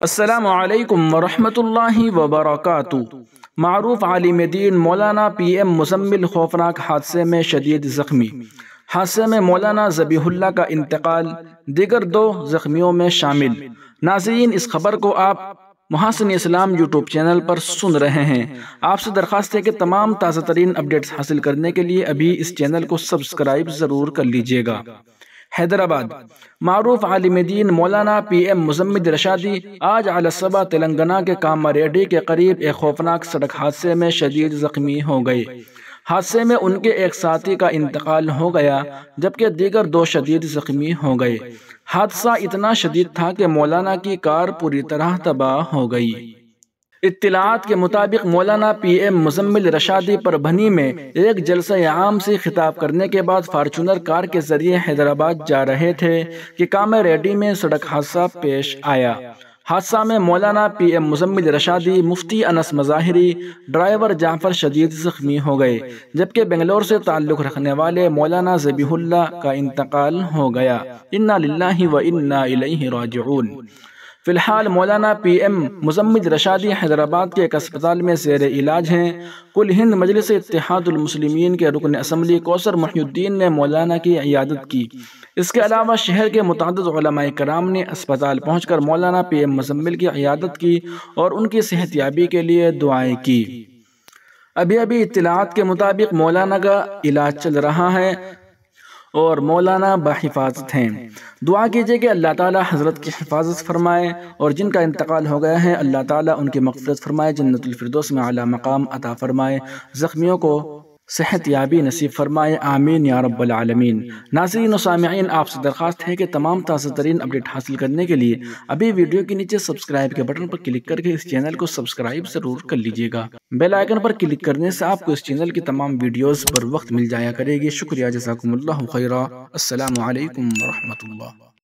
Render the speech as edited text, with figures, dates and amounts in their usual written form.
السلام علیکم ورحمۃ اللہ وبرکاتہ۔ معروف عالم دین مولانا پی ایم مزمل خوفناک حادثے میں شدید زخمی۔ حادثے میں مولانا ذبیح اللہ کا انتقال، دیگر 2 زخمیوں میں شامل۔ ناظرین، اس خبر کو آپ محاسن اسلام یوٹیوب چینل پر سن رہے ہیں۔ آپ سے درخواست ہے کہ تمام تازہ ترین اپڈیٹس حاصل کرنے کے لیے ابھی اس چینل کو سبسکرائب ضرور کر لیجئے گا۔ حیدرآباد، معروف عالم دین مولانا پی ایم مزمل رشادی آج اعلی صبح تلنگانہ کے کاماریڈی کے قریب ایک خوفناک سڑک حادثے میں شدید زخمی ہو گئے۔ حادثے میں ان کے ایک ساتھی کا انتقال ہو گیا جبکہ دیگر 2 شدید زخمی ہو گئے۔ حادثہ اتنا شدید تھا کہ مولانا کی کار پوری طرح تباہ ہو گئی۔ اطلاعات کے مطابق مولانا پی ایم مزمل رشادی پربھنی میں ایک جلسہ عام سے خطاب کرنے کے بعد فارچونر کار کے ذریعے حیدرآباد جا رہے تھے کہ کاماریڈی میں سڑک حادثہ پیش آیا۔ حادثہ میں مولانا پی ایم مزمل رشادی، مفتی انس مظاہری، ڈرائیور جعفر شدید زخمی ہو گئے جبکہ بنگلور سے تعلق رکھنے والے مولانا ذبیح اللہ کا انتقال ہو گیا۔ انا للہ و انا الیہ راجعون۔ فی الحال مولانا پی ایم مزمل رشادی حیدرآباد کے ایک اسپتال میں زیر علاج ہیں۔ کل ہند مجلس اتحاد المسلمین کے رکن اسمبلی کوثر محی الدین نے مولانا کی عیادت کی۔ اس کے علاوہ شہر کے متعدد علماء کرام نے اسپتال پہنچ کر مولانا پی ایم مزمل کی عیادت کی اور ان کی صحت یابی کے لیے دعائیں کی۔ ابھی اطلاعات کے مطابق مولانا کا علاج چل رہا ہے اور مولانا بحفاظت ہیں۔ دعا کیجئے کہ اللہ تعالی حضرت کی حفاظت فرمائے اور جن کا انتقال ہو گیا ہے اللہ تعالی ان کی مغفرت فرمائے، جنت الفردوس میں اعلیٰ مقام عطا فرمائے، زخمیوں کو صحت یابی نصیب فرمائے، آمین یا رب العالمین۔ ناظرین و سامعین، آپ سے درخواست ہے کہ تمام تازہ ترین اپڈیٹ حاصل کرنے کے لیے ابھی ویڈیو کے نیچے سبسکرائب کے بٹن پر کلک کر کے اس چینل کو سبسکرائب ضرور کر لیجئے گا۔ بیل آئیکن پر کلک کرنے سے آپ کو اس چینل کی تمام ویڈیوز پر وقت مل جایا کرے گی۔ شکریہ، جزاکم اللہ خیرا۔ السلام علیکم ورحمۃ اللہ۔